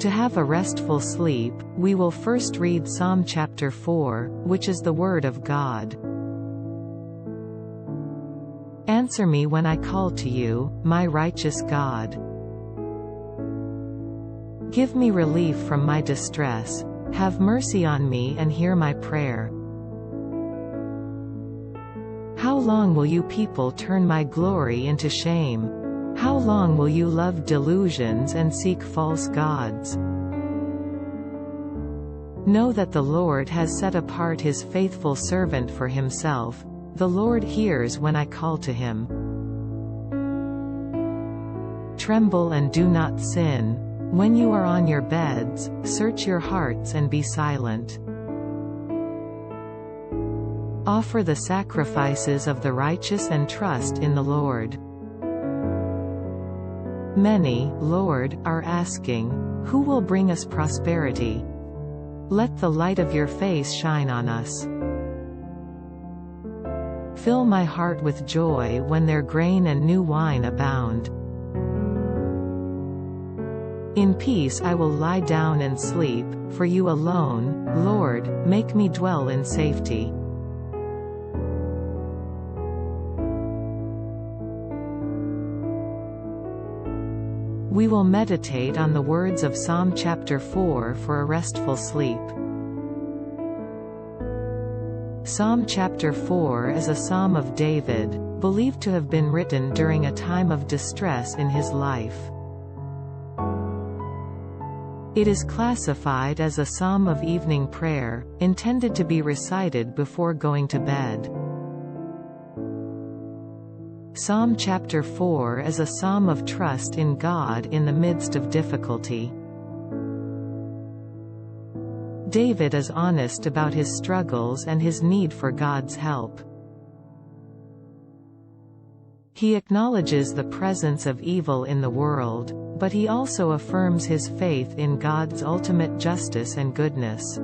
To have a restful sleep, we will first read Psalm chapter 4, which is the Word of God. Answer me when I call to you, my righteous God. Give me relief from my distress. Have mercy on me and hear my prayer. How long will you people turn my glory into shame? How long will you love delusions and seek false gods? Know that the Lord has set apart his faithful servant for himself. The Lord hears when I call to him. Tremble and do not sin. When you are on your beds, search your hearts and be silent. Offer the sacrifices of the righteous and trust in the Lord. Many, Lord, are asking, who will bring us prosperity? Let the light of your face shine on us. Fill my heart with joy when their grain and new wine abound. In peace I will lie down and sleep, for you alone, Lord, make me dwell in safety. We will meditate on the words of Psalm chapter 4 for a restful sleep. Psalm chapter 4 is a psalm of David, believed to have been written during a time of distress in his life. It is classified as a psalm of evening prayer, intended to be recited before going to bed. Psalm chapter 4 is a psalm of trust in God in the midst of difficulty. David is honest about his struggles and his need for God's help. He acknowledges the presence of evil in the world, but he also affirms his faith in God's ultimate justice and goodness.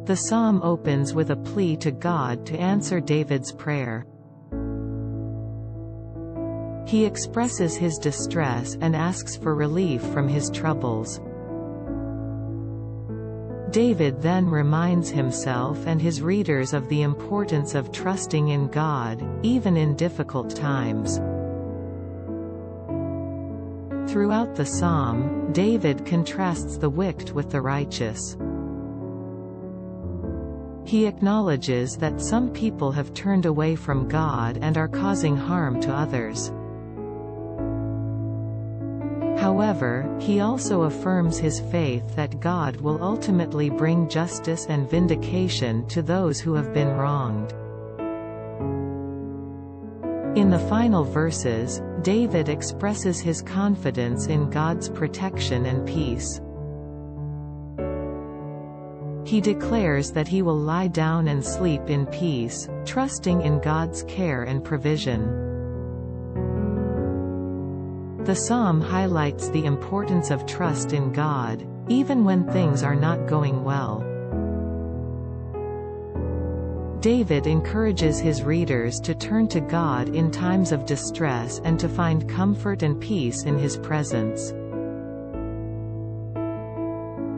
The psalm opens with a plea to God to answer David's prayer. He expresses his distress and asks for relief from his troubles. David then reminds himself and his readers of the importance of trusting in God, even in difficult times. Throughout the psalm, David contrasts the wicked with the righteous. He acknowledges that some people have turned away from God and are causing harm to others. However, he also affirms his faith that God will ultimately bring justice and vindication to those who have been wronged. In the final verses, David expresses his confidence in God's protection and peace. He declares that he will lie down and sleep in peace, trusting in God's care and provision. The psalm highlights the importance of trust in God, even when things are not going well. David encourages his readers to turn to God in times of distress and to find comfort and peace in his presence.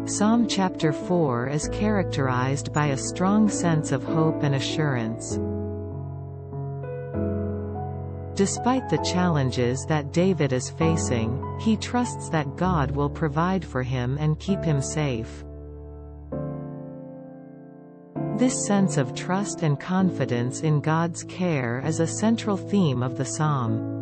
Psalm chapter 4 is characterized by a strong sense of hope and assurance. Despite the challenges that David is facing, he trusts that God will provide for him and keep him safe. This sense of trust and confidence in God's care is a central theme of the psalm.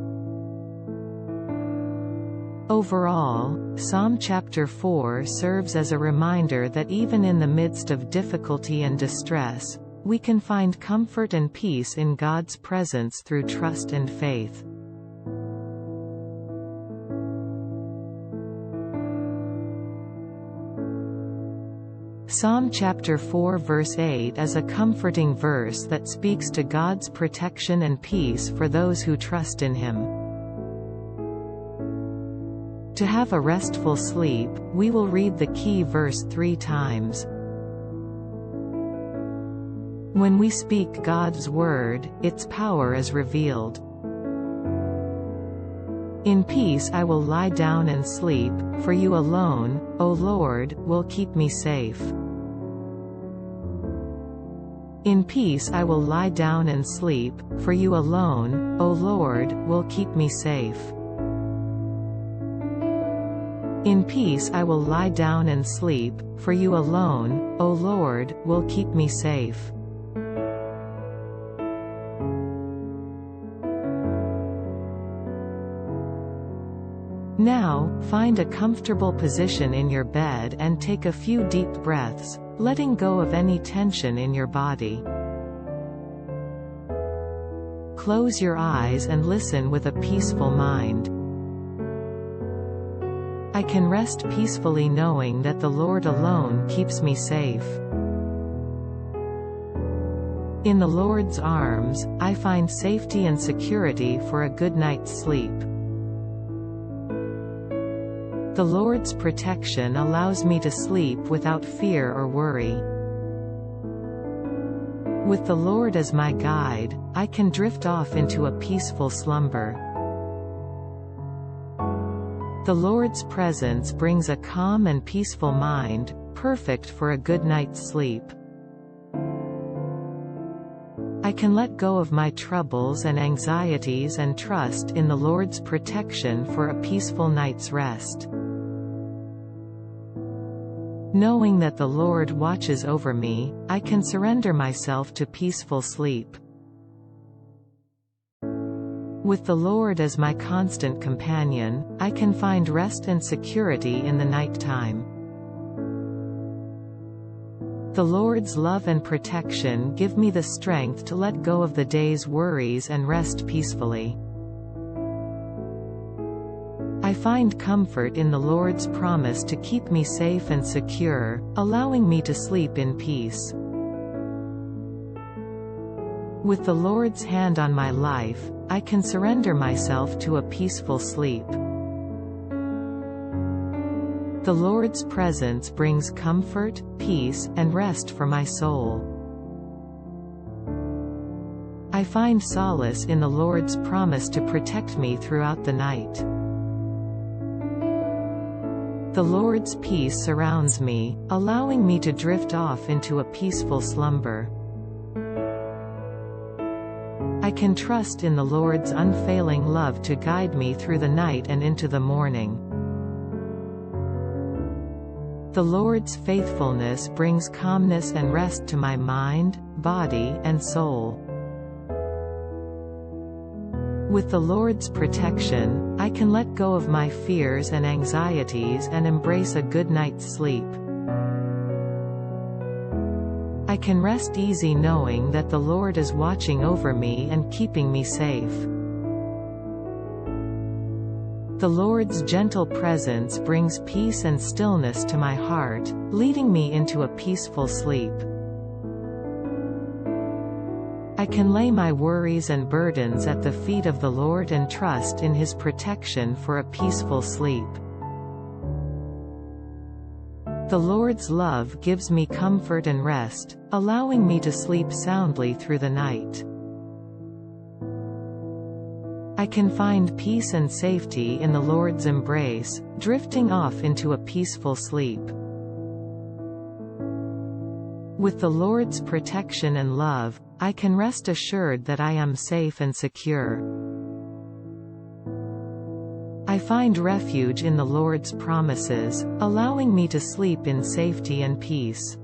Overall, Psalm chapter 4 serves as a reminder that even in the midst of difficulty and distress, we can find comfort and peace in God's presence through trust and faith. Psalm chapter 4 verse 8 is a comforting verse that speaks to God's protection and peace for those who trust in Him. To have a restful sleep, we will read the key verse 3 times. When we speak God's word, its power is revealed. In peace I will lie down and sleep, for you alone, O Lord, will keep me safe. In peace I will lie down and sleep, for you alone, O Lord, will keep me safe. In peace I will lie down and sleep, for you alone, O Lord, will keep me safe. Now, find a comfortable position in your bed and take a few deep breaths, letting go of any tension in your body. Close your eyes and listen with a peaceful mind. I can rest peacefully knowing that the Lord alone keeps me safe. In the Lord's arms, I find safety and security for a good night's sleep. The Lord's protection allows me to sleep without fear or worry. With the Lord as my guide, I can drift off into a peaceful slumber. The Lord's presence brings a calm and peaceful mind, perfect for a good night's sleep. I can let go of my troubles and anxieties and trust in the Lord's protection for a peaceful night's rest. Knowing that the Lord watches over me, I can surrender myself to peaceful sleep. With the Lord as my constant companion, I can find rest and security in the night time. The Lord's love and protection give me the strength to let go of the day's worries and rest peacefully. I find comfort in the Lord's promise to keep me safe and secure, allowing me to sleep in peace. With the Lord's hand on my life, I can surrender myself to a peaceful sleep. The Lord's presence brings comfort, peace, and rest for my soul. I find solace in the Lord's promise to protect me throughout the night. The Lord's peace surrounds me, allowing me to drift off into a peaceful slumber. I can trust in the Lord's unfailing love to guide me through the night and into the morning. The Lord's faithfulness brings calmness and rest to my mind, body, and soul. With the Lord's protection, I can let go of my fears and anxieties and embrace a good night's sleep. I can rest easy knowing that the Lord is watching over me and keeping me safe. The Lord's gentle presence brings peace and stillness to my heart, leading me into a peaceful sleep. I can lay my worries and burdens at the feet of the Lord and trust in His protection for a peaceful sleep. The Lord's love gives me comfort and rest, allowing me to sleep soundly through the night. I can find peace and safety in the Lord's embrace, drifting off into a peaceful sleep. With the Lord's protection and love, I can rest assured that I am safe and secure. I find refuge in the Lord's promises, allowing me to sleep in safety and peace.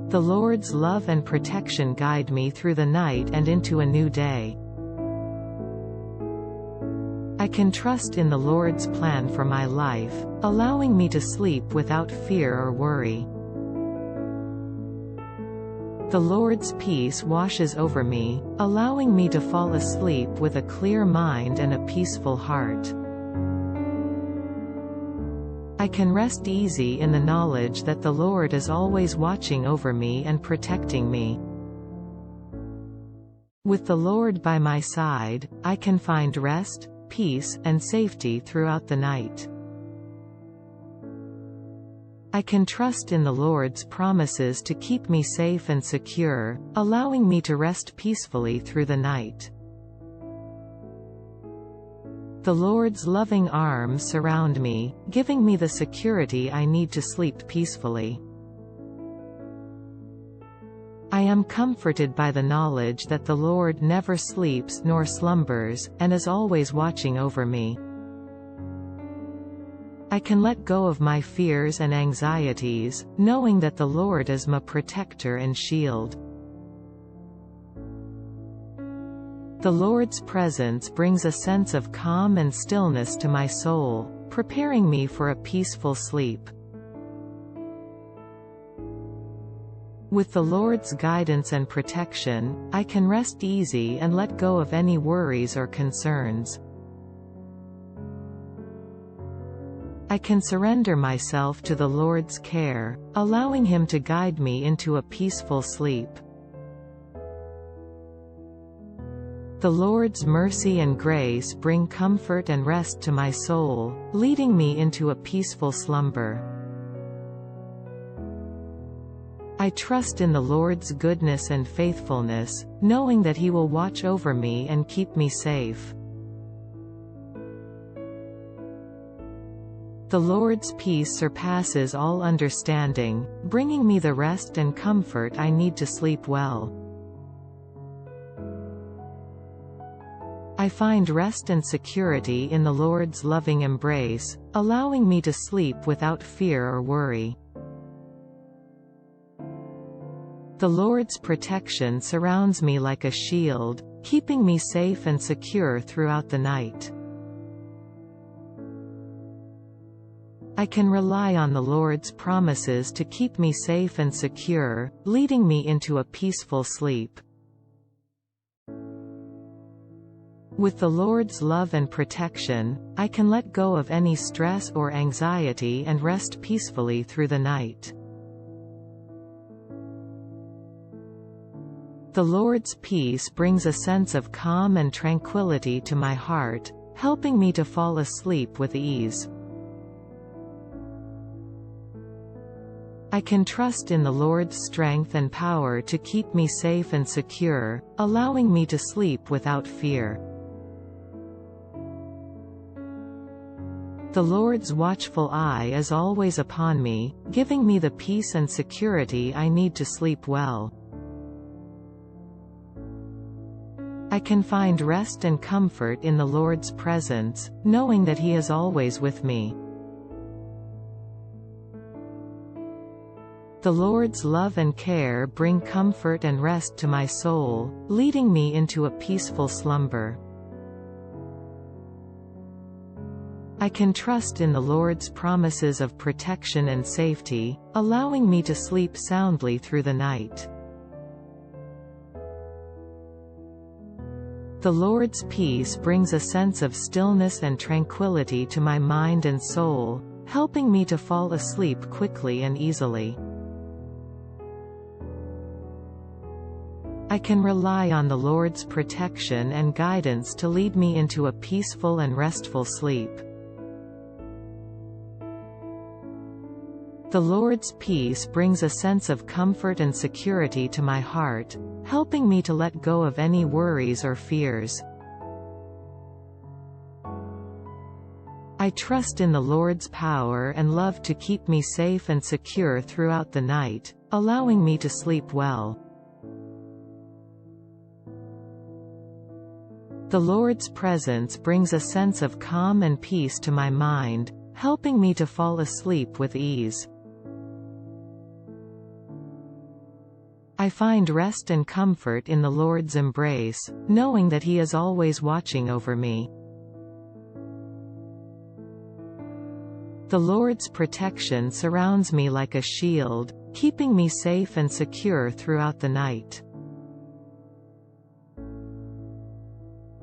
The Lord's love and protection guide me through the night and into a new day. I can trust in the Lord's plan for my life, allowing me to sleep without fear or worry. The Lord's peace washes over me, allowing me to fall asleep with a clear mind and a peaceful heart. I can rest easy in the knowledge that the Lord is always watching over me and protecting me. With the Lord by my side, I can find rest, peace, and safety throughout the night. I can trust in the Lord's promises to keep me safe and secure, allowing me to rest peacefully through the night. The Lord's loving arms surround me, giving me the security I need to sleep peacefully. I am comforted by the knowledge that the Lord never sleeps nor slumbers, and is always watching over me. I can let go of my fears and anxieties, knowing that the Lord is my protector and shield. The Lord's presence brings a sense of calm and stillness to my soul, preparing me for a peaceful sleep. With the Lord's guidance and protection, I can rest easy and let go of any worries or concerns. I can surrender myself to the Lord's care, allowing Him to guide me into a peaceful sleep. The Lord's mercy and grace bring comfort and rest to my soul, leading me into a peaceful slumber. I trust in the Lord's goodness and faithfulness, knowing that He will watch over me and keep me safe. The Lord's peace surpasses all understanding, bringing me the rest and comfort I need to sleep well. I find rest and security in the Lord's loving embrace, allowing me to sleep without fear or worry. The Lord's protection surrounds me like a shield, keeping me safe and secure throughout the night. I can rely on the Lord's promises to keep me safe and secure, leading me into a peaceful sleep. With the Lord's love and protection, I can let go of any stress or anxiety and rest peacefully through the night. The Lord's peace brings a sense of calm and tranquility to my heart, helping me to fall asleep with ease. I can trust in the Lord's strength and power to keep me safe and secure, allowing me to sleep without fear. The Lord's watchful eye is always upon me, giving me the peace and security I need to sleep well. I can find rest and comfort in the Lord's presence, knowing that He is always with me. The Lord's love and care bring comfort and rest to my soul, leading me into a peaceful slumber. I can trust in the Lord's promises of protection and safety, allowing me to sleep soundly through the night. The Lord's peace brings a sense of stillness and tranquility to my mind and soul, helping me to fall asleep quickly and easily. I can rely on the Lord's protection and guidance to lead me into a peaceful and restful sleep. The Lord's peace brings a sense of comfort and security to my heart, helping me to let go of any worries or fears. I trust in the Lord's power and love to keep me safe and secure throughout the night, allowing me to sleep well. The Lord's presence brings a sense of calm and peace to my mind, helping me to fall asleep with ease. I find rest and comfort in the Lord's embrace, knowing that He is always watching over me. The Lord's protection surrounds me like a shield, keeping me safe and secure throughout the night.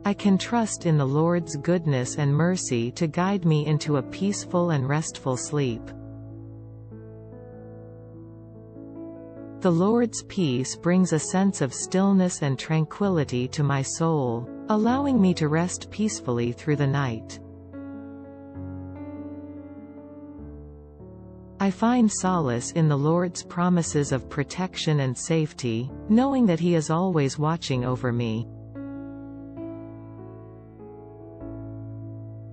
I can trust in the Lord's goodness and mercy to guide me into a peaceful and restful sleep. The Lord's peace brings a sense of stillness and tranquility to my soul, allowing me to rest peacefully through the night. I find solace in the Lord's promises of protection and safety, knowing that He is always watching over me.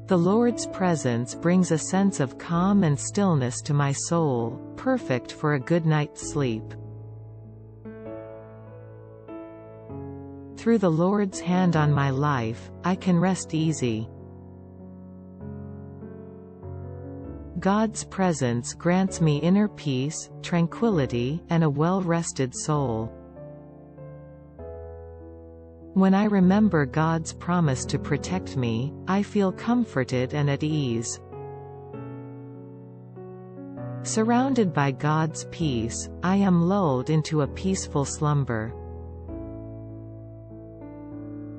The Lord's presence brings a sense of calm and stillness to my soul, perfect for a good night's sleep. Through the Lord's hand on my life, I can rest easy. God's presence grants me inner peace, tranquility, and a well-rested soul. When I remember God's promise to protect me, I feel comforted and at ease. Surrounded by God's peace, I am lulled into a peaceful slumber.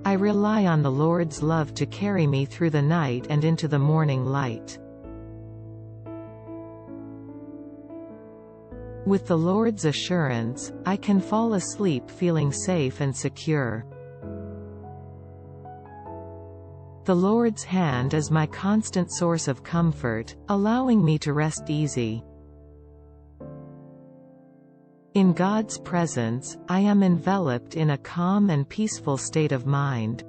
I rely on the Lord's love to carry me through the night and into the morning light. With the Lord's assurance, I can fall asleep feeling safe and secure. The Lord's hand is my constant source of comfort, allowing me to rest easy. In God's presence, I am enveloped in a calm and peaceful state of mind.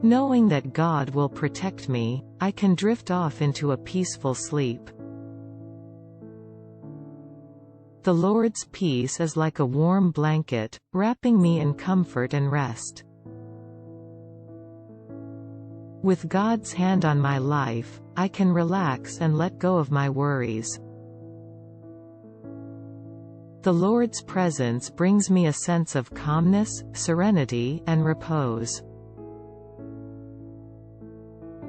Knowing that God will protect me, I can drift off into a peaceful sleep. The Lord's peace is like a warm blanket, wrapping me in comfort and rest. With God's hand on my life, I can relax and let go of my worries. The Lord's presence brings me a sense of calmness, serenity, and repose.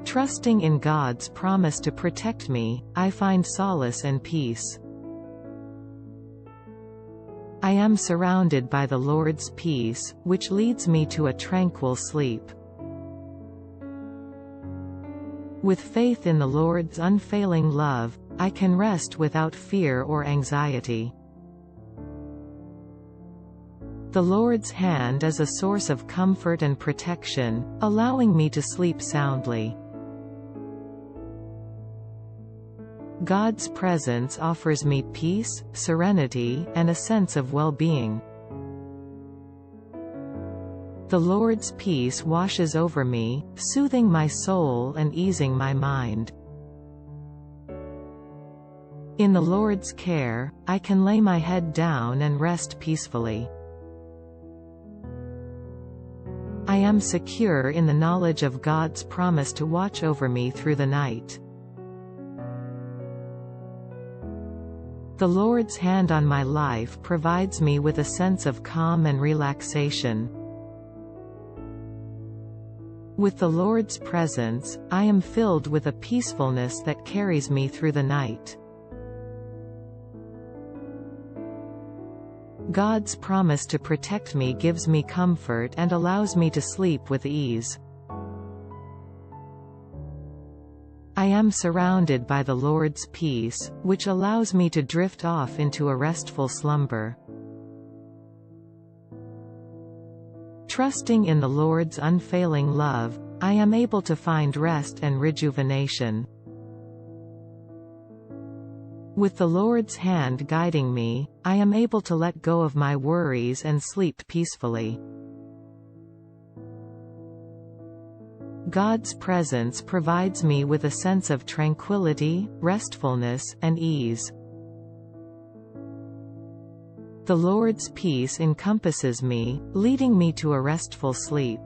Trusting in God's promise to protect me, I find solace and peace. I am surrounded by the Lord's peace, which leads me to a tranquil sleep. With faith in the Lord's unfailing love, I can rest without fear or anxiety. The Lord's hand is a source of comfort and protection, allowing me to sleep soundly. God's presence offers me peace, serenity, and a sense of well-being. The Lord's peace washes over me, soothing my soul and easing my mind. In the Lord's care, I can lay my head down and rest peacefully. I am secure in the knowledge of God's promise to watch over me through the night. The Lord's hand on my life provides me with a sense of calm and relaxation. With the Lord's presence, I am filled with a peacefulness that carries me through the night. God's promise to protect me gives me comfort and allows me to sleep with ease. I am surrounded by the Lord's peace, which allows me to drift off into a restful slumber. Trusting in the Lord's unfailing love, I am able to find rest and rejuvenation. With the Lord's hand guiding me, I am able to let go of my worries and sleep peacefully. God's presence provides me with a sense of tranquility, restfulness, and ease. The Lord's peace encompasses me, leading me to a restful sleep.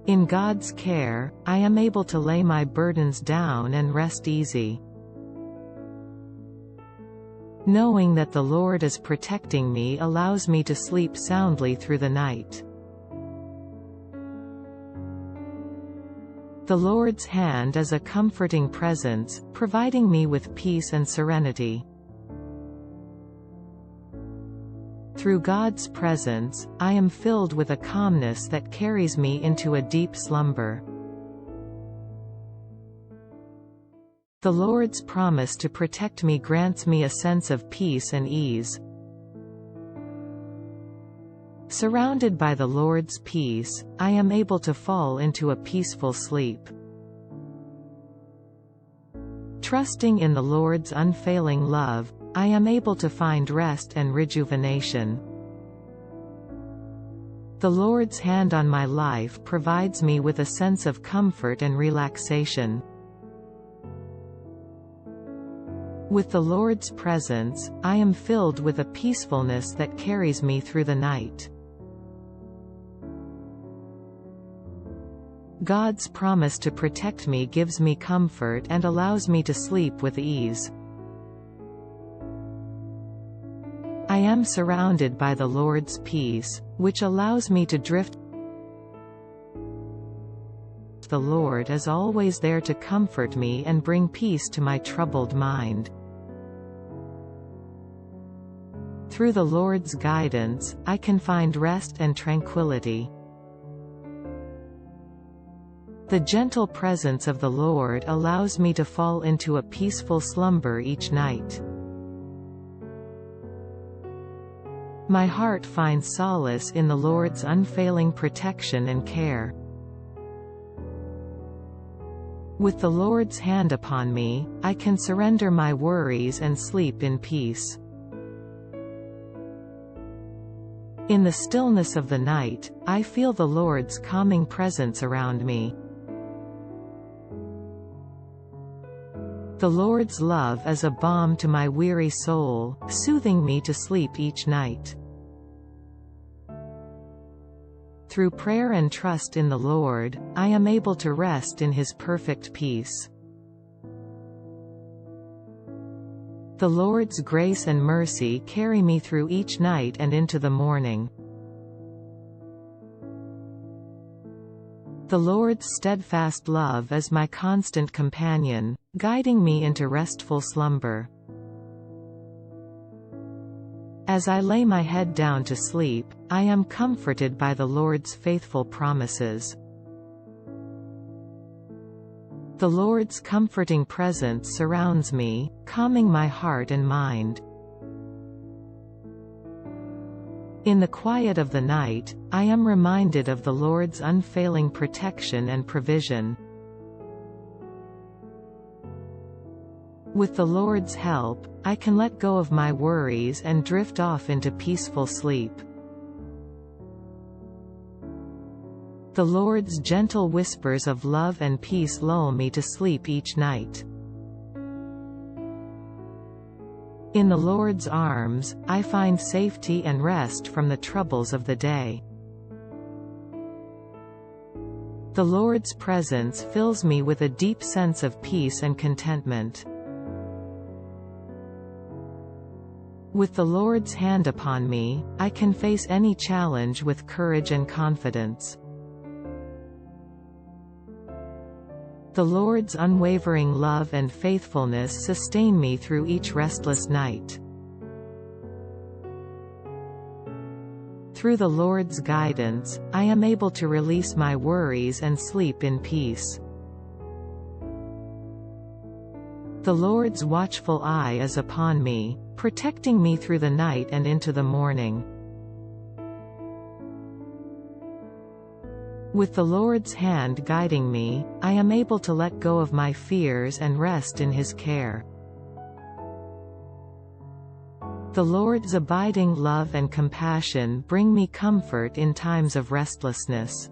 In God's care, I am able to lay my burdens down and rest easy. Knowing that the Lord is protecting me allows me to sleep soundly through the night. The Lord's hand is a comforting presence, providing me with peace and serenity. Through God's presence, I am filled with a calmness that carries me into a deep slumber. The Lord's promise to protect me grants me a sense of peace and ease. Surrounded by the Lord's peace, I am able to fall into a peaceful sleep. Trusting in the Lord's unfailing love, I am able to find rest and rejuvenation. The Lord's hand on my life provides me with a sense of comfort and relaxation. With the Lord's presence, I am filled with a peacefulness that carries me through the night. God's promise to protect me gives me comfort and allows me to sleep with ease. I am surrounded by the Lord's peace, which allows me to drift. The Lord is always there to comfort me and bring peace to my troubled mind. Through the Lord's guidance, I can find rest and tranquility. The gentle presence of the Lord allows me to fall into a peaceful slumber each night. My heart finds solace in the Lord's unfailing protection and care. With the Lord's hand upon me, I can surrender my worries and sleep in peace. In the stillness of the night, I feel the Lord's calming presence around me. The Lord's love is a balm to my weary soul, soothing me to sleep each night. Through prayer and trust in the Lord, I am able to rest in His perfect peace. The Lord's grace and mercy carry me through each night and into the morning. The Lord's steadfast love is my constant companion, guiding me into restful slumber. As I lay my head down to sleep, I am comforted by the Lord's faithful promises. The Lord's comforting presence surrounds me, calming my heart and mind. In the quiet of the night, I am reminded of the Lord's unfailing protection and provision. With the Lord's help, I can let go of my worries and drift off into peaceful sleep. The Lord's gentle whispers of love and peace lull me to sleep each night. In the Lord's arms, I find safety and rest from the troubles of the day. The Lord's presence fills me with a deep sense of peace and contentment. With the Lord's hand upon me, I can face any challenge with courage and confidence. The Lord's unwavering love and faithfulness sustain me through each restless night. Through the Lord's guidance, I am able to release my worries and sleep in peace. The Lord's watchful eye is upon me, protecting me through the night and into the morning. With the Lord's hand guiding me, I am able to let go of my fears and rest in His care. The Lord's abiding love and compassion bring me comfort in times of restlessness.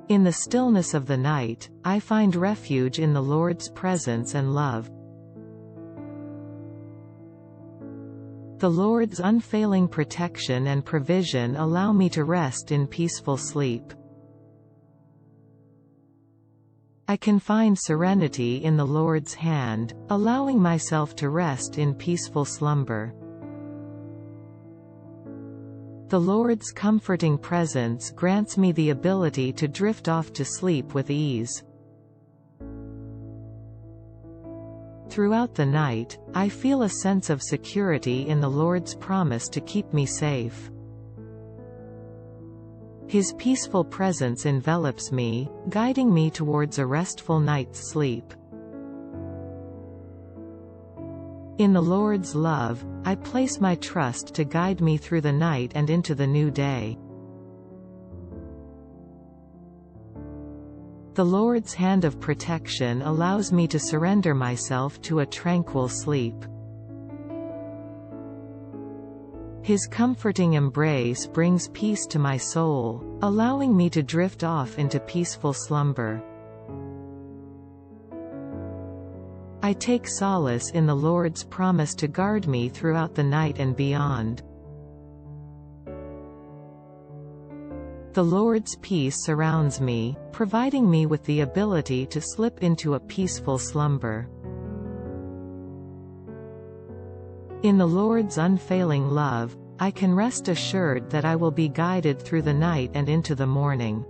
In the stillness of the night, I find refuge in the Lord's presence and love. The Lord's unfailing protection and provision allow me to rest in peaceful sleep. I can find serenity in the Lord's hand, allowing myself to rest in peaceful slumber. The Lord's comforting presence grants me the ability to drift off to sleep with ease. Throughout the night, I feel a sense of security in the Lord's promise to keep me safe. His peaceful presence envelops me, guiding me towards a restful night's sleep. In the Lord's love, I place my trust to guide me through the night and into the new day. The Lord's hand of protection allows me to surrender myself to a tranquil sleep. His comforting embrace brings peace to my soul, allowing me to drift off into peaceful slumber. I take solace in the Lord's promise to guard me throughout the night and beyond. The Lord's peace surrounds me, providing me with the ability to slip into a peaceful slumber. In the Lord's unfailing love, I can rest assured that I will be guided through the night and into the morning.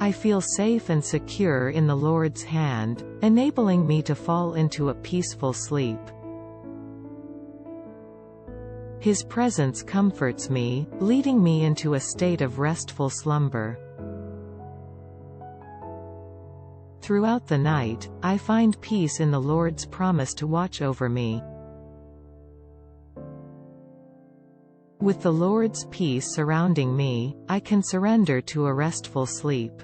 I feel safe and secure in the Lord's hand, enabling me to fall into a peaceful sleep. His presence comforts me, leading me into a state of restful slumber. Throughout the night, I find peace in the Lord's promise to watch over me. With the Lord's peace surrounding me, I can surrender to a restful sleep.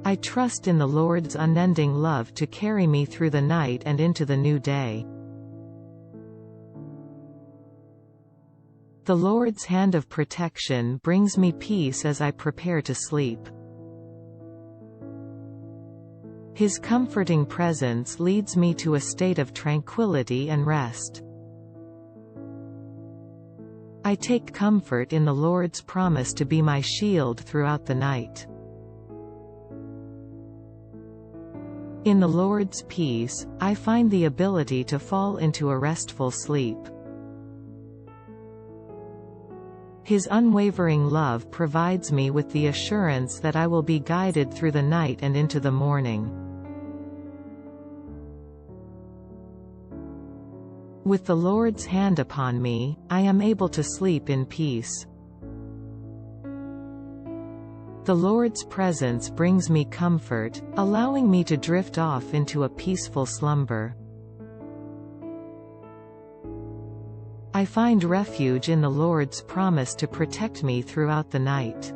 I trust in the Lord's unending love to carry me through the night and into the new day. The Lord's hand of protection brings me peace as I prepare to sleep. His comforting presence leads me to a state of tranquility and rest. I take comfort in the Lord's promise to be my shield throughout the night. In the Lord's peace, I find the ability to fall into a restful sleep. His unwavering love provides me with the assurance that I will be guided through the night and into the morning. With the Lord's hand upon me, I am able to sleep in peace. The Lord's presence brings me comfort, allowing me to drift off into a peaceful slumber. I find refuge in the Lord's promise to protect me throughout the night.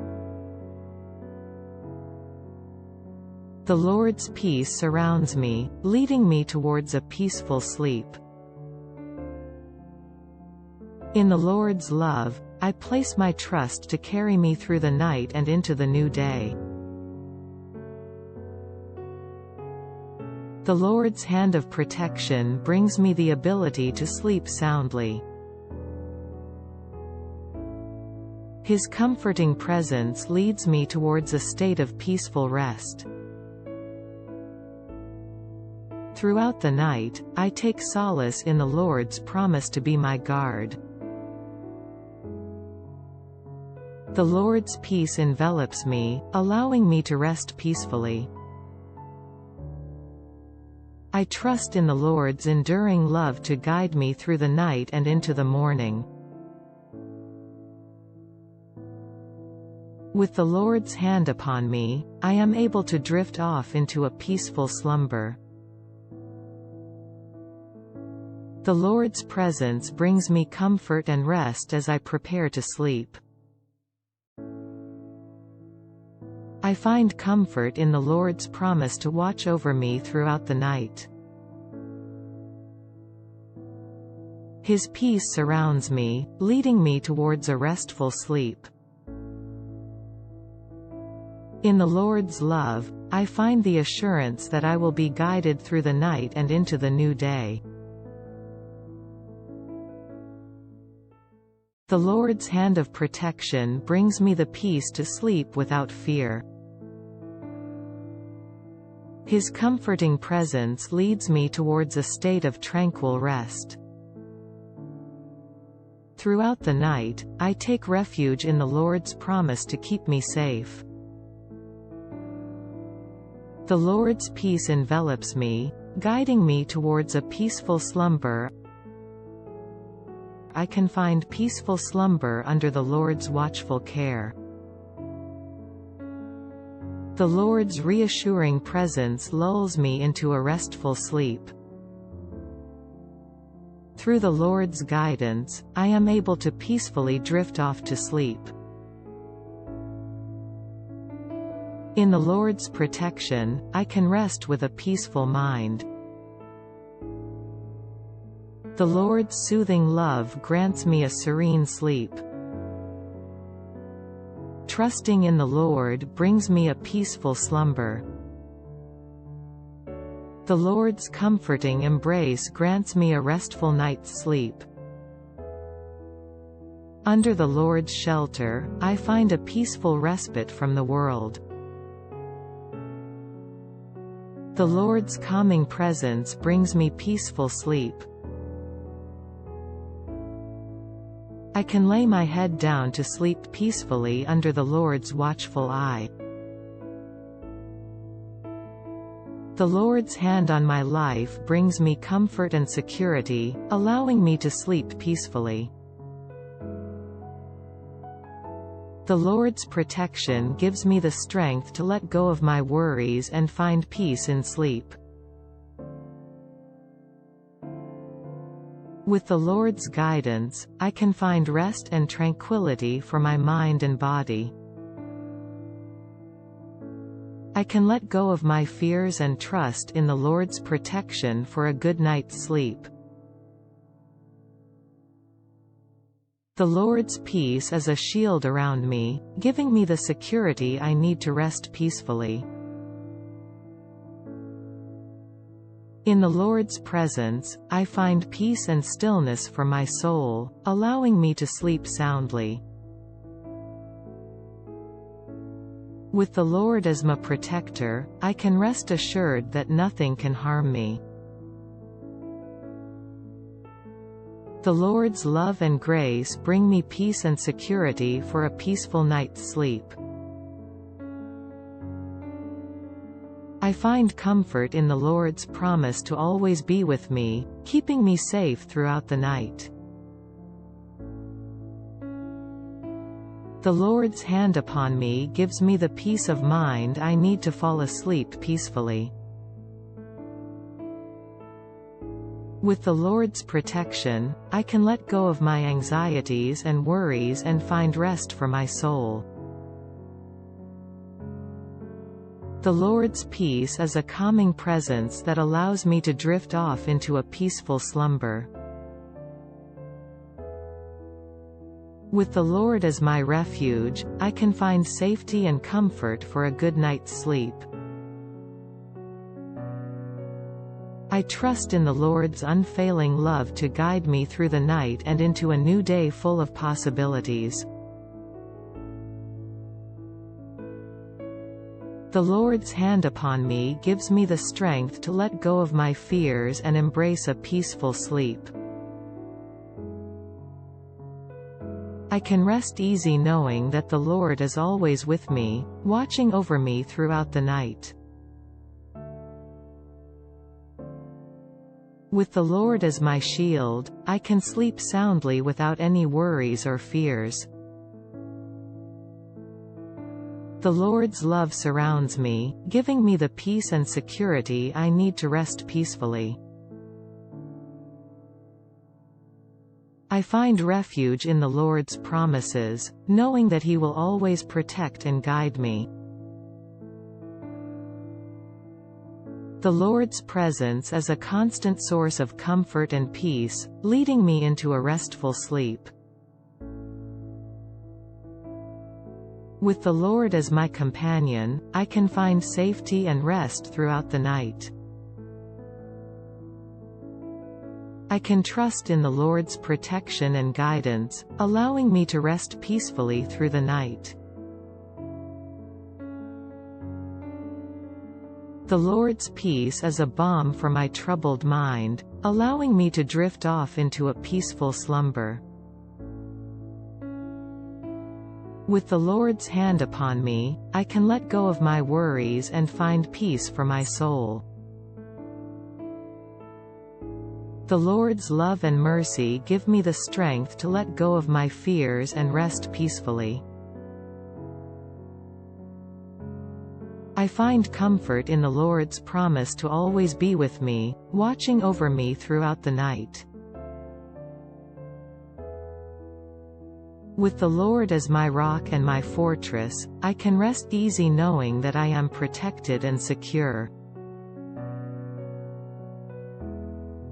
The Lord's peace surrounds me, leading me towards a peaceful sleep. In the Lord's love, I place my trust to carry me through the night and into the new day. The Lord's hand of protection brings me the ability to sleep soundly. His comforting presence leads me towards a state of peaceful rest. Throughout the night, I take solace in the Lord's promise to be my guard. The Lord's peace envelops me, allowing me to rest peacefully. I trust in the Lord's enduring love to guide me through the night and into the morning. With the Lord's hand upon me, I am able to drift off into a peaceful slumber. The Lord's presence brings me comfort and rest as I prepare to sleep. I find comfort in the Lord's promise to watch over me throughout the night. His peace surrounds me, leading me towards a restful sleep. In the Lord's love, I find the assurance that I will be guided through the night and into the new day. The Lord's hand of protection brings me the peace to sleep without fear. His comforting presence leads me towards a state of tranquil rest. Throughout the night, I take refuge in the Lord's promise to keep me safe. The Lord's peace envelops me, guiding me towards a peaceful slumber. I can find peaceful slumber under the Lord's watchful care. The Lord's reassuring presence lulls me into a restful sleep. Through the Lord's guidance, I am able to peacefully drift off to sleep. In the Lord's protection, I can rest with a peaceful mind. The Lord's soothing love grants me a serene sleep. Trusting in the Lord brings me a peaceful slumber. The Lord's comforting embrace grants me a restful night's sleep. Under the Lord's shelter, I find a peaceful respite from the world. The Lord's calming presence brings me peaceful sleep. I can lay my head down to sleep peacefully under the Lord's watchful eye. The Lord's hand on my life brings me comfort and security, allowing me to sleep peacefully. The Lord's protection gives me the strength to let go of my worries and find peace in sleep. With the Lord's guidance, I can find rest and tranquility for my mind and body. I can let go of my fears and trust in the Lord's protection for a good night's sleep. The Lord's peace is a shield around me, giving me the security I need to rest peacefully. In the Lord's presence, I find peace and stillness for my soul, allowing me to sleep soundly. With the Lord as my protector, I can rest assured that nothing can harm me. The Lord's love and grace bring me peace and security for a peaceful night's sleep. I find comfort in the Lord's promise to always be with me, keeping me safe throughout the night. The Lord's hand upon me gives me the peace of mind I need to fall asleep peacefully. With the Lord's protection, I can let go of my anxieties and worries and find rest for my soul. The Lord's peace is a calming presence that allows me to drift off into a peaceful slumber. With the Lord as my refuge, I can find safety and comfort for a good night's sleep. I trust in the Lord's unfailing love to guide me through the night and into a new day full of possibilities. The Lord's hand upon me gives me the strength to let go of my fears and embrace a peaceful sleep. I can rest easy knowing that the Lord is always with me, watching over me throughout the night. With the Lord as my shield, I can sleep soundly without any worries or fears. The Lord's love surrounds me, giving me the peace and security I need to rest peacefully. I find refuge in the Lord's promises, knowing that He will always protect and guide me. The Lord's presence is a constant source of comfort and peace, leading me into a restful sleep. With the Lord as my companion, I can find safety and rest throughout the night. I can trust in the Lord's protection and guidance, allowing me to rest peacefully through the night. The Lord's peace is a balm for my troubled mind, allowing me to drift off into a peaceful slumber. With the Lord's hand upon me, I can let go of my worries and find peace for my soul. The Lord's love and mercy give me the strength to let go of my fears and rest peacefully. I find comfort in the Lord's promise to always be with me, watching over me throughout the night. With the Lord as my rock and my fortress, I can rest easy knowing that I am protected and secure.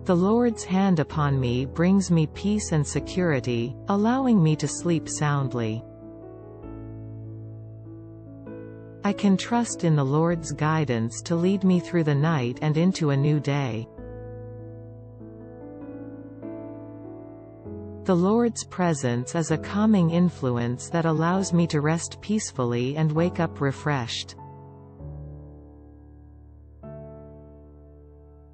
The Lord's hand upon me brings me peace and security, allowing me to sleep soundly. I can trust in the Lord's guidance to lead me through the night and into a new day. The Lord's presence is a calming influence that allows me to rest peacefully and wake up refreshed.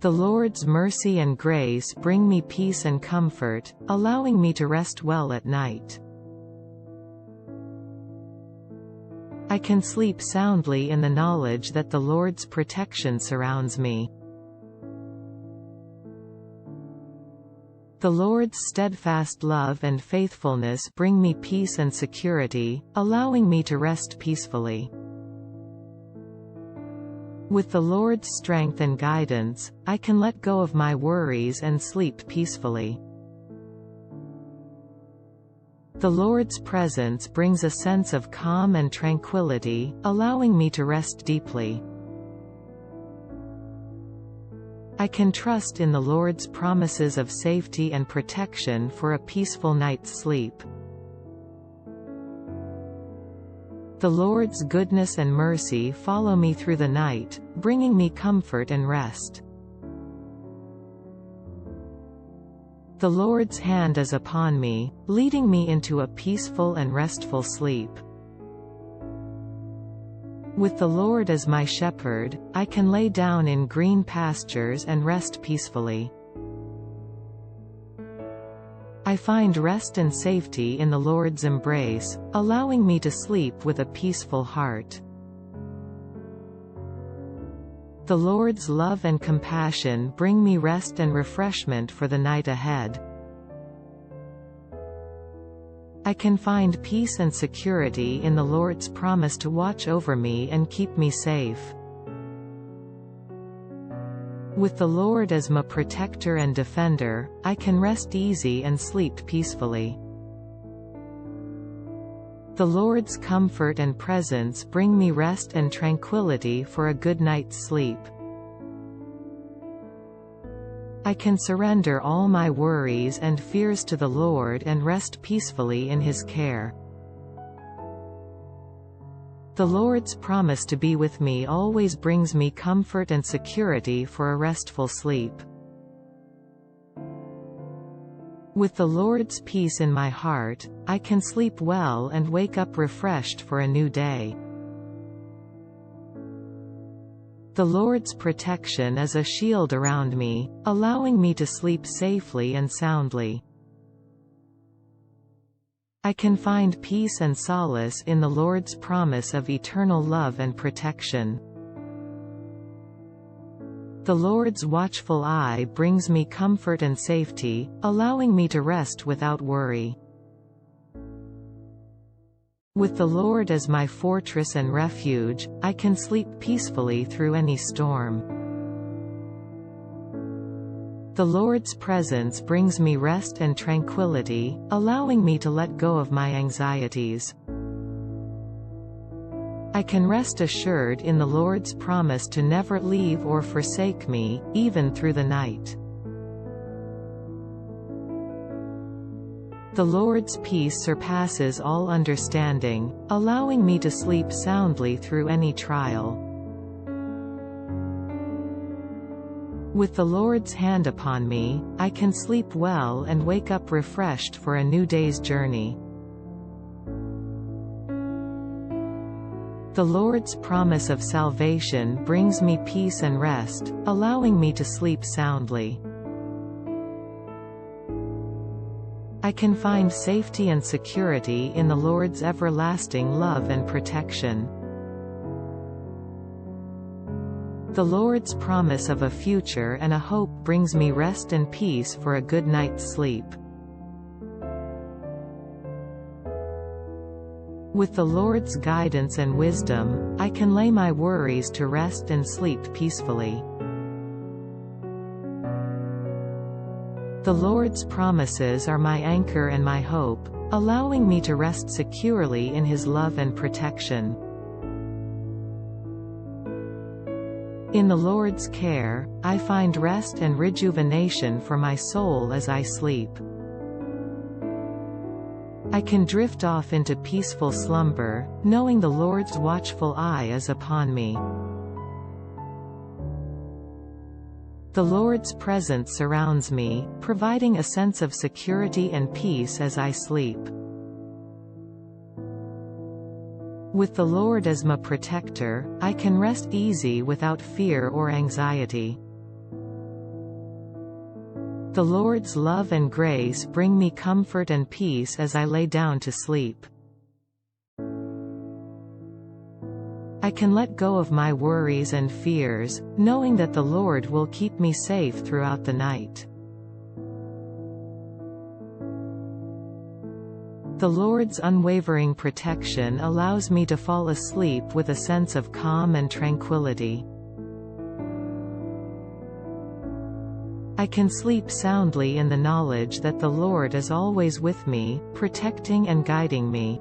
The Lord's mercy and grace bring me peace and comfort, allowing me to rest well at night. I can sleep soundly in the knowledge that the Lord's protection surrounds me. The Lord's steadfast love and faithfulness bring me peace and security, allowing me to rest peacefully. With the Lord's strength and guidance, I can let go of my worries and sleep peacefully. The Lord's presence brings a sense of calm and tranquility, allowing me to rest deeply. I can trust in the Lord's promises of safety and protection for a peaceful night's sleep. The Lord's goodness and mercy follow me through the night, bringing me comfort and rest. The Lord's hand is upon me, leading me into a peaceful and restful sleep. With the Lord as my shepherd, I can lay down in green pastures and rest peacefully. I find rest and safety in the Lord's embrace, allowing me to sleep with a peaceful heart. The Lord's love and compassion bring me rest and refreshment for the night ahead. I can find peace and security in the Lord's promise to watch over me and keep me safe. With the Lord as my protector and defender, I can rest easy and sleep peacefully. The Lord's comfort and presence bring me rest and tranquility for a good night's sleep. I can surrender all my worries and fears to the Lord and rest peacefully in His care. The Lord's promise to be with me always brings me comfort and security for a restful sleep. With the Lord's peace in my heart, I can sleep well and wake up refreshed for a new day. The Lord's protection is a shield around me, allowing me to sleep safely and soundly. I can find peace and solace in the Lord's promise of eternal love and protection. The Lord's watchful eye brings me comfort and safety, allowing me to rest without worry. With the Lord as my fortress and refuge, I can sleep peacefully through any storm. The Lord's presence brings me rest and tranquility, allowing me to let go of my anxieties. I can rest assured in the Lord's promise to never leave or forsake me, even through the night. The Lord's peace surpasses all understanding, allowing me to sleep soundly through any trial. With the Lord's hand upon me, I can sleep well and wake up refreshed for a new day's journey. The Lord's promise of salvation brings me peace and rest, allowing me to sleep soundly. I can find safety and security in the Lord's everlasting love and protection. The Lord's promise of a future and a hope brings me rest and peace for a good night's sleep. With the Lord's guidance and wisdom, I can lay my worries to rest and sleep peacefully. The Lord's promises are my anchor and my hope, allowing me to rest securely in His love and protection. In the Lord's care, I find rest and rejuvenation for my soul as I sleep. I can drift off into peaceful slumber, knowing the Lord's watchful eye is upon me. The Lord's presence surrounds me, providing a sense of security and peace as I sleep. With the Lord as my protector, I can rest easy without fear or anxiety. The Lord's love and grace bring me comfort and peace as I lay down to sleep. I can let go of my worries and fears, knowing that the Lord will keep me safe throughout the night. The Lord's unwavering protection allows me to fall asleep with a sense of calm and tranquility. I can sleep soundly in the knowledge that the Lord is always with me, protecting and guiding me.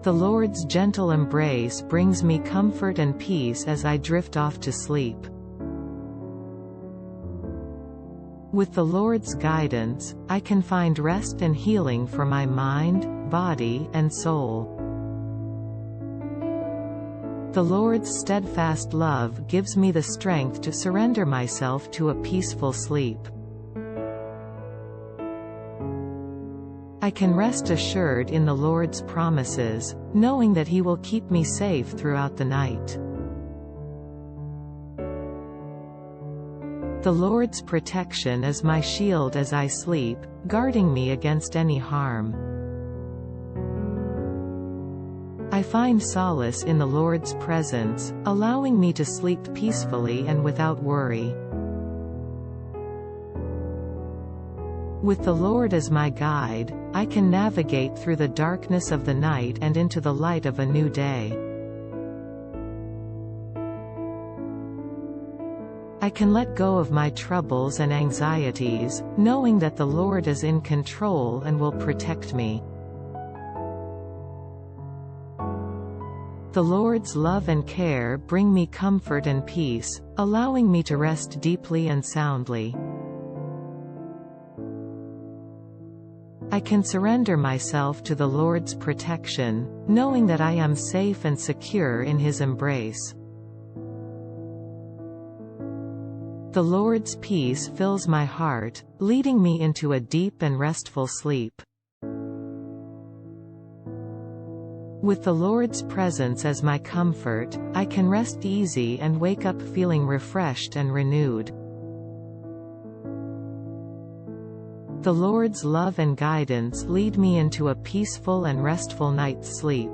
The Lord's gentle embrace brings me comfort and peace as I drift off to sleep. With the Lord's guidance, I can find rest and healing for my mind, body, and soul. The Lord's steadfast love gives me the strength to surrender myself to a peaceful sleep. I can rest assured in the Lord's promises, knowing that He will keep me safe throughout the night. The Lord's protection is my shield as I sleep, guarding me against any harm. I find solace in the Lord's presence, allowing me to sleep peacefully and without worry. With the Lord as my guide, I can navigate through the darkness of the night and into the light of a new day. I can let go of my troubles and anxieties, knowing that the Lord is in control and will protect me. The Lord's love and care bring me comfort and peace, allowing me to rest deeply and soundly. I can surrender myself to the Lord's protection, knowing that I am safe and secure in His embrace. The Lord's peace fills my heart, leading me into a deep and restful sleep. With the Lord's presence as my comfort, I can rest easy and wake up feeling refreshed and renewed. The Lord's love and guidance lead me into a peaceful and restful night's sleep.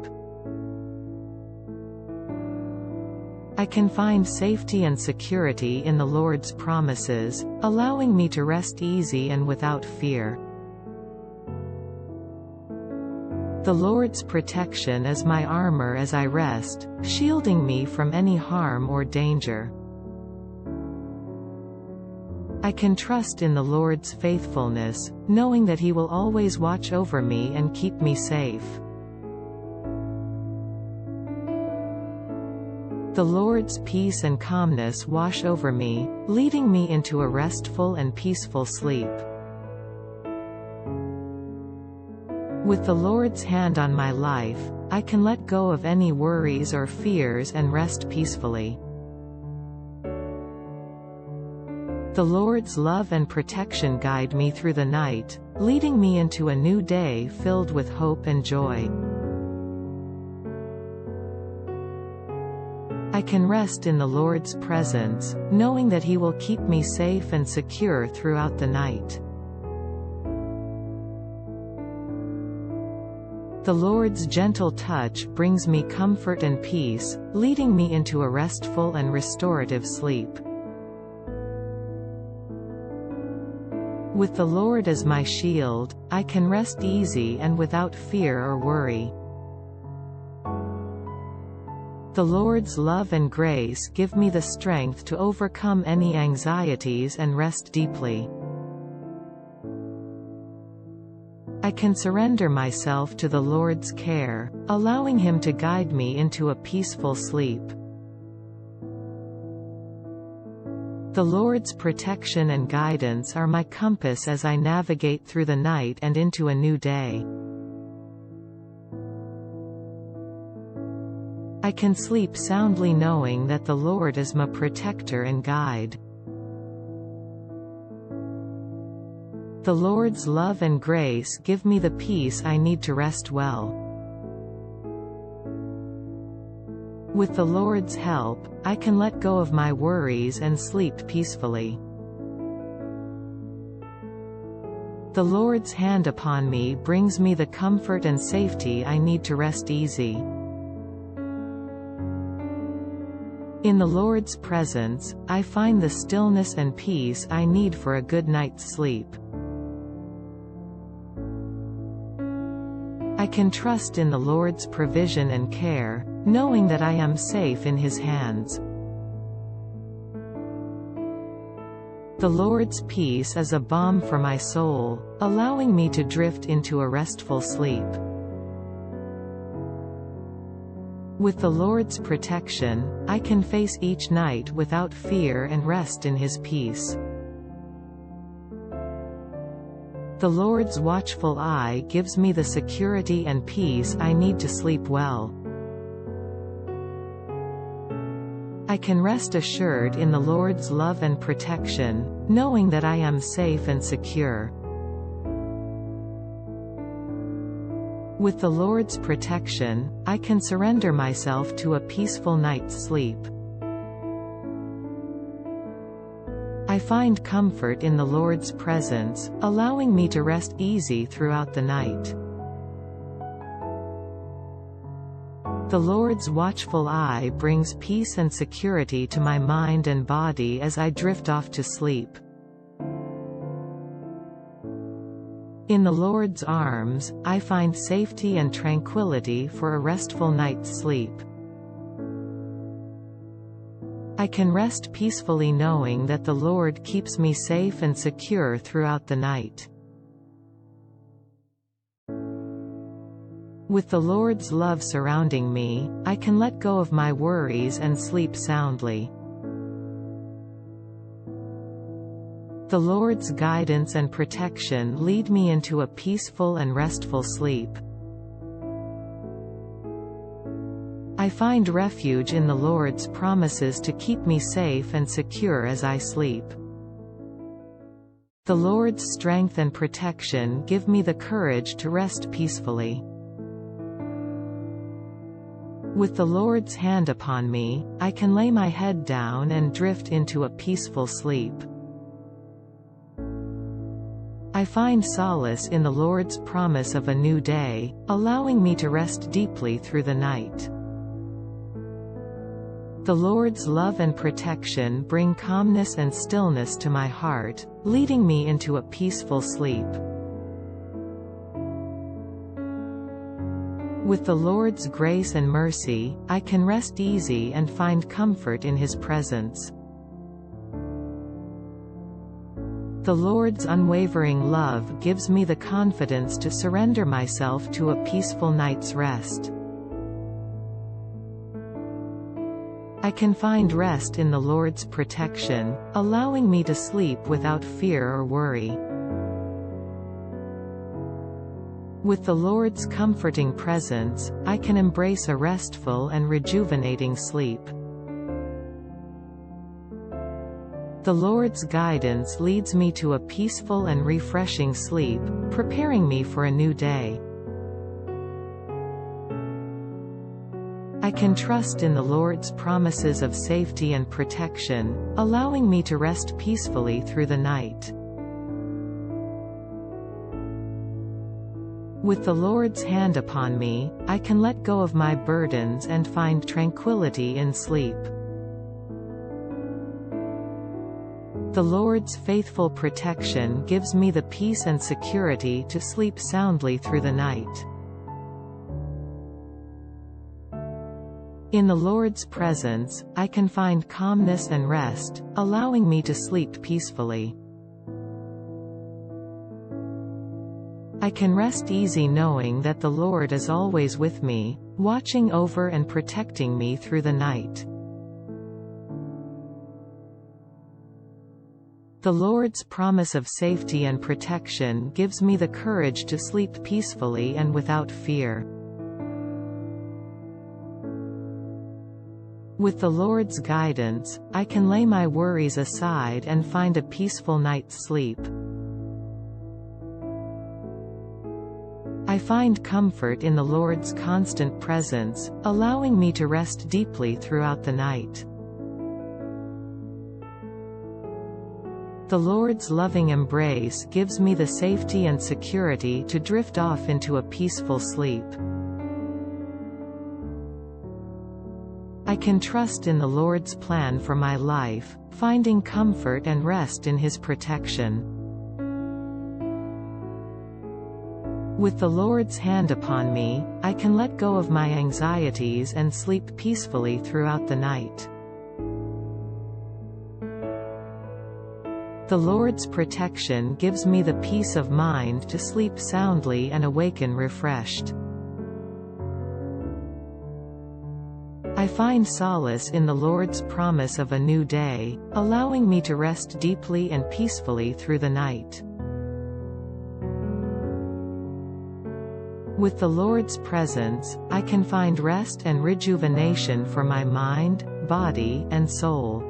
I can find safety and security in the Lord's promises, allowing me to rest easy and without fear. The Lord's protection is my armor as I rest, shielding me from any harm or danger. I can trust in the Lord's faithfulness, knowing that He will always watch over me and keep me safe. The Lord's peace and calmness wash over me, leading me into a restful and peaceful sleep. With the Lord's hand on my life, I can let go of any worries or fears and rest peacefully. The Lord's love and protection guide me through the night, leading me into a new day filled with hope and joy. I can rest in the Lord's presence, knowing that He will keep me safe and secure throughout the night. The Lord's gentle touch brings me comfort and peace, leading me into a restful and restorative sleep. With the Lord as my shield, I can rest easy and without fear or worry. The Lord's love and grace give me the strength to overcome any anxieties and rest deeply. I can surrender myself to the Lord's care, allowing Him to guide me into a peaceful sleep. The Lord's protection and guidance are my compass as I navigate through the night and into a new day. I can sleep soundly knowing that the Lord is my protector and guide. The Lord's love and grace give me the peace I need to rest well. With the Lord's help, I can let go of my worries and sleep peacefully. The Lord's hand upon me brings me the comfort and safety I need to rest easy. In the Lord's presence, I find the stillness and peace I need for a good night's sleep. I can trust in the Lord's provision and care, knowing that I am safe in His hands. The Lord's peace is a balm for my soul, allowing me to drift into a restful sleep. With the Lord's protection, I can face each night without fear and rest in His peace. The Lord's watchful eye gives me the security and peace I need to sleep well. I can rest assured in the Lord's love and protection, knowing that I am safe and secure. With the Lord's protection, I can surrender myself to a peaceful night's sleep. I find comfort in the Lord's presence, allowing me to rest easy throughout the night. The Lord's watchful eye brings peace and security to my mind and body as I drift off to sleep. In the Lord's arms, I find safety and tranquility for a restful night's sleep. I can rest peacefully knowing that the Lord keeps me safe and secure throughout the night. With the Lord's love surrounding me, I can let go of my worries and sleep soundly. The Lord's guidance and protection lead me into a peaceful and restful sleep. I find refuge in the Lord's promises to keep me safe and secure as I sleep. The Lord's strength and protection give me the courage to rest peacefully. With the Lord's hand upon me, I can lay my head down and drift into a peaceful sleep. I find solace in the Lord's promise of a new day, allowing me to rest deeply through the night. The Lord's love and protection bring calmness and stillness to my heart, leading me into a peaceful sleep. With the Lord's grace and mercy, I can rest easy and find comfort in His presence. The Lord's unwavering love gives me the confidence to surrender myself to a peaceful night's rest. I can find rest in the Lord's protection, allowing me to sleep without fear or worry. With the Lord's comforting presence, I can embrace a restful and rejuvenating sleep. The Lord's guidance leads me to a peaceful and refreshing sleep, preparing me for a new day. I can trust in the Lord's promises of safety and protection, allowing me to rest peacefully through the night. With the Lord's hand upon me, I can let go of my burdens and find tranquility in sleep. The Lord's faithful protection gives me the peace and security to sleep soundly through the night. In the Lord's presence, I can find calmness and rest, allowing me to sleep peacefully. I can rest easy knowing that the Lord is always with me, watching over and protecting me through the night. The Lord's promise of safety and protection gives me the courage to sleep peacefully and without fear. With the Lord's guidance, I can lay my worries aside and find a peaceful night's sleep. I find comfort in the Lord's constant presence, allowing me to rest deeply throughout the night. The Lord's loving embrace gives me the safety and security to drift off into a peaceful sleep. I can trust in the Lord's plan for my life, finding comfort and rest in His protection. With the Lord's hand upon me, I can let go of my anxieties and sleep peacefully throughout the night. The Lord's protection gives me the peace of mind to sleep soundly and awaken refreshed. I find solace in the Lord's promise of a new day, allowing me to rest deeply and peacefully through the night. With the Lord's presence, I can find rest and rejuvenation for my mind, body, and soul.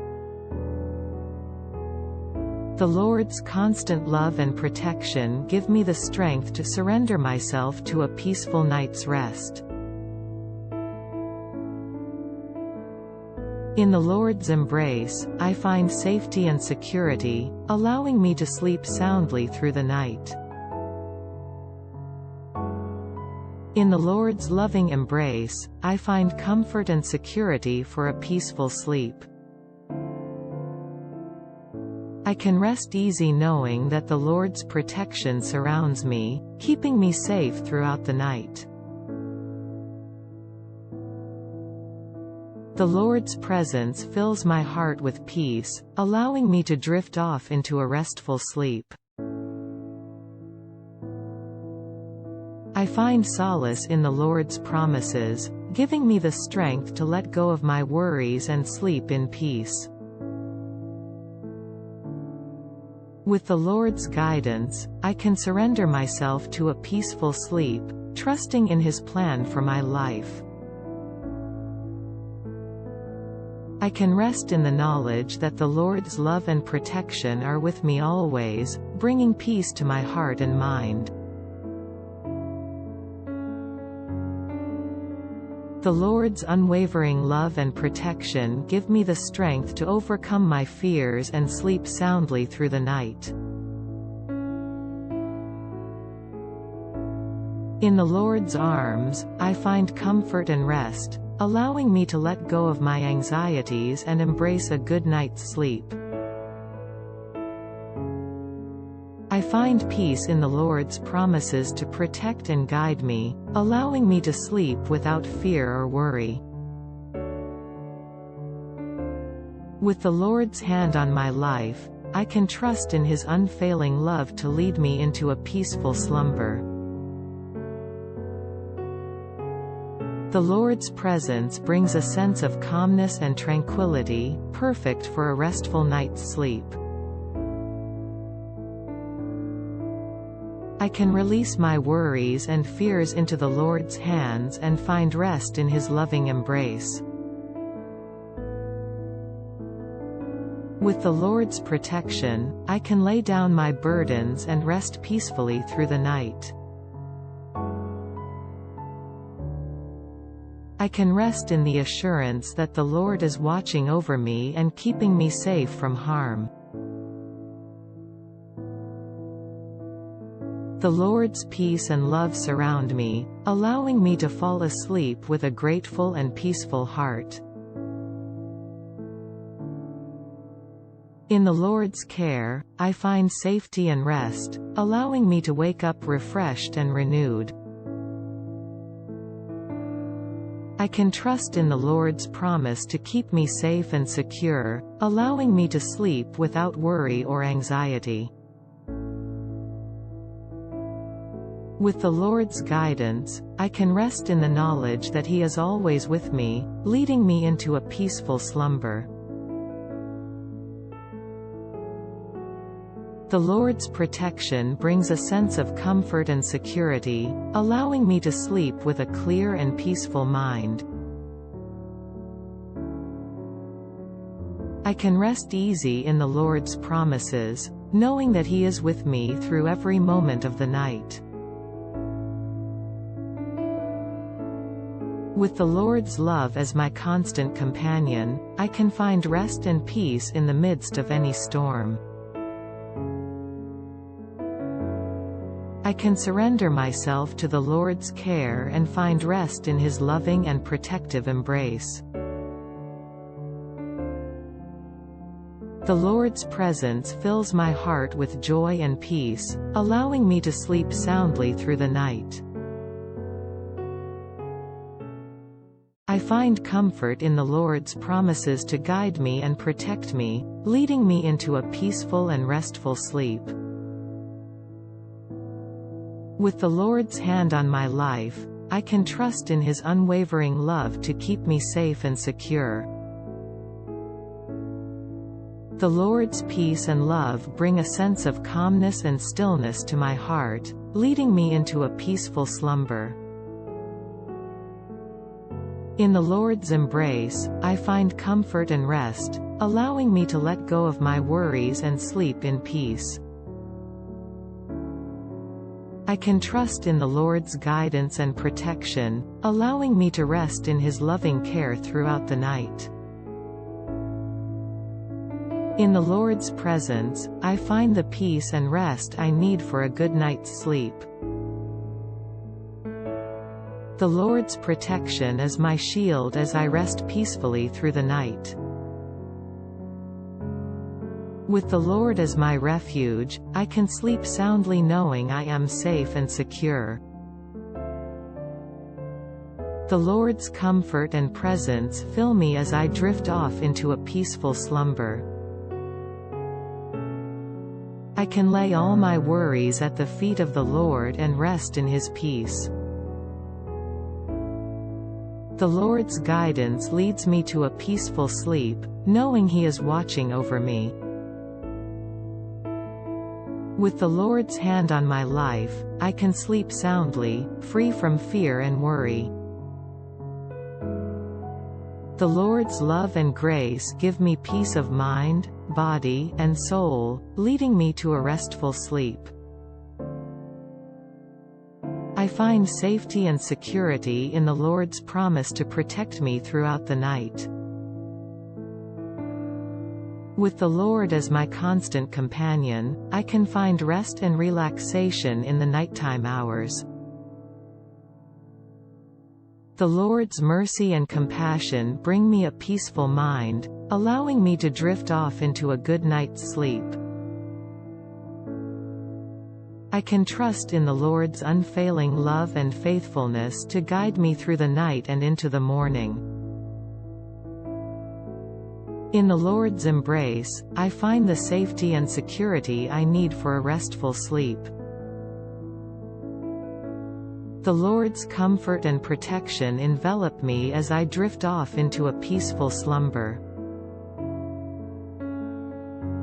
The Lord's constant love and protection give me the strength to surrender myself to a peaceful night's rest. In the Lord's embrace, I find safety and security, allowing me to sleep soundly through the night. In the Lord's loving embrace, I find comfort and security for a peaceful sleep. I can rest easy knowing that the Lord's protection surrounds me, keeping me safe throughout the night. The Lord's presence fills my heart with peace, allowing me to drift off into a restful sleep. I find solace in the Lord's promises, giving me the strength to let go of my worries and sleep in peace. With the Lord's guidance, I can surrender myself to a peaceful sleep, trusting in His plan for my life. I can rest in the knowledge that the Lord's love and protection are with me always, bringing peace to my heart and mind. The Lord's unwavering love and protection give me the strength to overcome my fears and sleep soundly through the night. In the Lord's arms, I find comfort and rest, allowing me to let go of my anxieties and embrace a good night's sleep. I find peace in the Lord's promises to protect and guide me, allowing me to sleep without fear or worry. With the Lord's hand on my life, I can trust in His unfailing love to lead me into a peaceful slumber. The Lord's presence brings a sense of calmness and tranquility, perfect for a restful night's sleep. I can release my worries and fears into the Lord's hands and find rest in His loving embrace. With the Lord's protection, I can lay down my burdens and rest peacefully through the night. I can rest in the assurance that the Lord is watching over me and keeping me safe from harm. The Lord's peace and love surround me, allowing me to fall asleep with a grateful and peaceful heart. In the Lord's care, I find safety and rest, allowing me to wake up refreshed and renewed. I can trust in the Lord's promise to keep me safe and secure, allowing me to sleep without worry or anxiety. With the Lord's guidance, I can rest in the knowledge that He is always with me, leading me into a peaceful slumber. The Lord's protection brings a sense of comfort and security, allowing me to sleep with a clear and peaceful mind. I can rest easy in the Lord's promises, knowing that He is with me through every moment of the night. With the Lord's love as my constant companion, I can find rest and peace in the midst of any storm. I can surrender myself to the Lord's care and find rest in His loving and protective embrace. The Lord's presence fills my heart with joy and peace, allowing me to sleep soundly through the night. I find comfort in the Lord's promises to guide me and protect me, leading me into a peaceful and restful sleep. With the Lord's hand on my life, I can trust in His unwavering love to keep me safe and secure. The Lord's peace and love bring a sense of calmness and stillness to my heart, leading me into a peaceful slumber. In the Lord's embrace, I find comfort and rest, allowing me to let go of my worries and sleep in peace. I can trust in the Lord's guidance and protection, allowing me to rest in His loving care throughout the night. In the Lord's presence, I find the peace and rest I need for a good night's sleep. The Lord's protection is my shield as I rest peacefully through the night. With the Lord as my refuge, I can sleep soundly knowing I am safe and secure. The Lord's comfort and presence fill me as I drift off into a peaceful slumber. I can lay all my worries at the feet of the Lord and rest in His peace. The Lord's guidance leads me to a peaceful sleep, knowing He is watching over me. With the Lord's hand on my life, I can sleep soundly, free from fear and worry. The Lord's love and grace give me peace of mind, body, and soul, leading me to a restful sleep. I find safety and security in the Lord's promise to protect me throughout the night. With the Lord as my constant companion, I can find rest and relaxation in the nighttime hours. The Lord's mercy and compassion bring me a peaceful mind, allowing me to drift off into a good night's sleep. I can trust in the Lord's unfailing love and faithfulness to guide me through the night and into the morning. In the Lord's embrace, I find the safety and security I need for a restful sleep. The Lord's comfort and protection envelop me as I drift off into a peaceful slumber.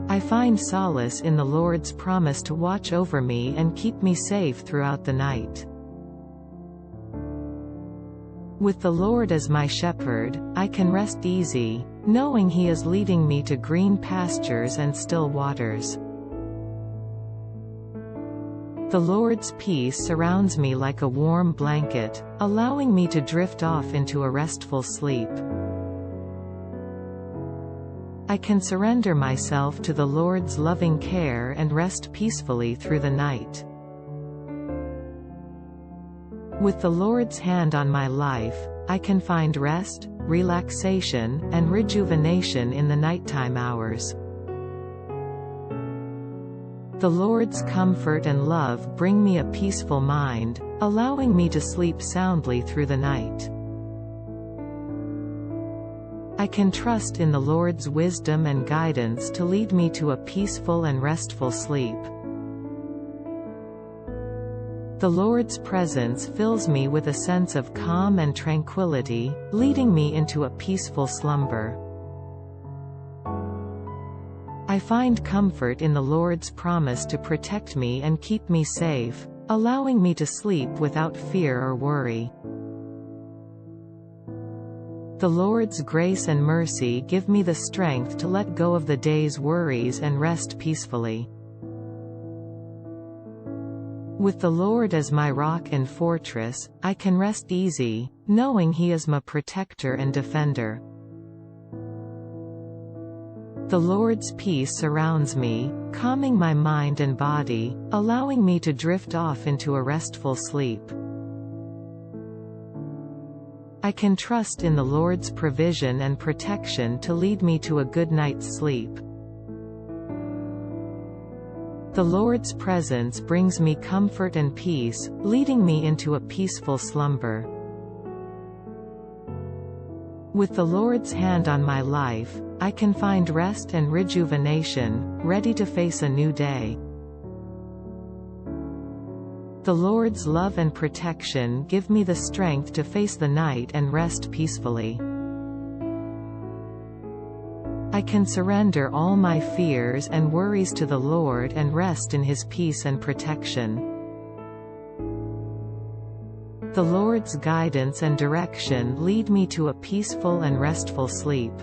I find solace in the Lord's promise to watch over me and keep me safe throughout the night. With the Lord as my shepherd, I can rest easy, knowing He is leading me to green pastures and still waters. The Lord's peace surrounds me like a warm blanket, allowing me to drift off into a restful sleep. I can surrender myself to the Lord's loving care and rest peacefully through the night. With the Lord's hand on my life, I can find rest, relaxation, and rejuvenation in the nighttime hours. The Lord's comfort and love bring me a peaceful mind, allowing me to sleep soundly through the night. I can trust in the Lord's wisdom and guidance to lead me to a peaceful and restful sleep. The Lord's presence fills me with a sense of calm and tranquility, leading me into a peaceful slumber. I find comfort in the Lord's promise to protect me and keep me safe, allowing me to sleep without fear or worry. The Lord's grace and mercy give me the strength to let go of the day's worries and rest peacefully. With the Lord as my rock and fortress, I can rest easy, knowing He is my protector and defender. The Lord's peace surrounds me, calming my mind and body, allowing me to drift off into a restful sleep. I can trust in the Lord's provision and protection to lead me to a good night's sleep. The Lord's presence brings me comfort and peace, leading me into a peaceful slumber. With the Lord's hand on my life, I can find rest and rejuvenation, ready to face a new day. The Lord's love and protection give me the strength to face the night and rest peacefully. I can surrender all my fears and worries to the Lord and rest in His peace and protection. The Lord's guidance and direction lead me to a peaceful and restful sleep.